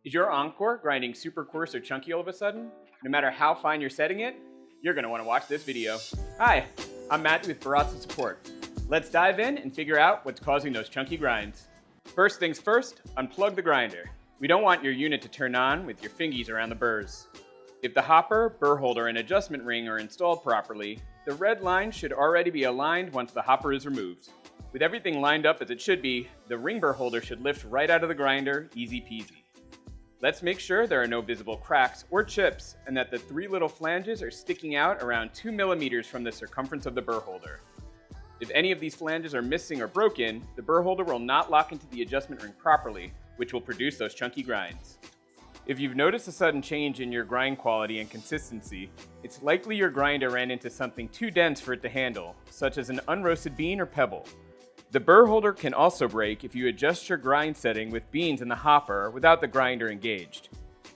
Is your Encore grinding super coarse or chunky all of a sudden? No matter how fine you're setting it, you're going to want to watch this video. Hi, I'm Matt with Baratza Encore. Let's dive in and figure out what's causing those chunky grinds. First things first, unplug the grinder. We don't want your unit to turn on with your fingies around the burrs. If the hopper, burr holder, and adjustment ring are installed properly, the red line should already be aligned once the hopper is removed. With everything lined up as it should be, the ring burr holder should lift right out of the grinder, easy peasy. Let's make sure there are no visible cracks or chips and that the three little flanges are sticking out around 2 millimeters from the circumference of the burr holder. If any of these flanges are missing or broken, the burr holder will not lock into the adjustment ring properly, which will produce those chunky grinds. If you've noticed a sudden change in your grind quality and consistency, it's likely your grinder ran into something too dense for it to handle, such as an unroasted bean or pebble. The burr holder can also break if you adjust your grind setting with beans in the hopper without the grinder engaged.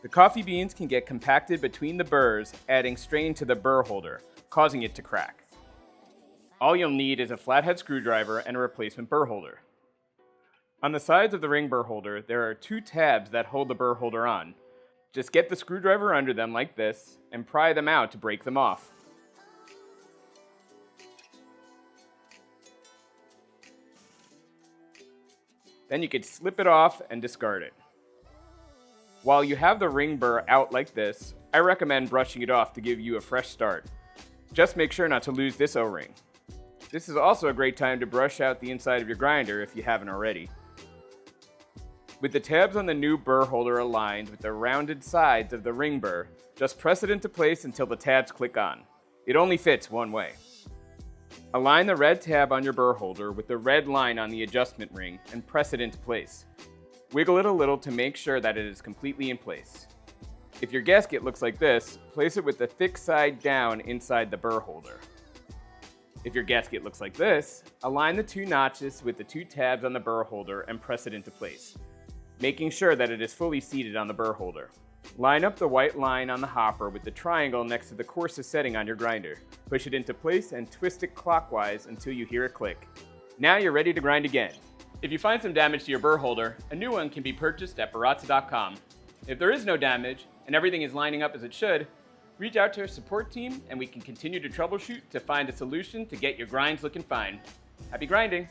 The coffee beans can get compacted between the burrs, adding strain to the burr holder, causing it to crack. All you'll need is a flathead screwdriver and a replacement burr holder. On the sides of the ring burr holder, there are two tabs that hold the burr holder on. Just get the screwdriver under them like this and pry them out to break them off. Then you could slip it off and discard it. While you have the ring burr out like this, I recommend brushing it off to give you a fresh start. Just make sure not to lose this O-ring. This is also a great time to brush out the inside of your grinder if you haven't already. With the tabs on the new burr holder aligned with the rounded sides of the ring burr, just press it into place until the tabs click on. It only fits one way. Align the red tab on your burr holder with the red line on the adjustment ring and press it into place. Wiggle it a little to make sure that it is completely in place. If your gasket looks like this, place it with the thick side down inside the burr holder. If your gasket looks like this, align the two notches with the two tabs on the burr holder and press it into place, making sure that it is fully seated on the burr holder. Line up the white line on the hopper with the triangle next to the coarsest setting on your grinder. Push it into place and twist it clockwise until you hear a click. Now you're ready to grind again. If you find some damage to your burr holder, a new one can be purchased at Baratza.com. If there is no damage and everything is lining up as it should, reach out to our support team and we can continue to troubleshoot to find a solution to get your grinds looking fine. Happy grinding!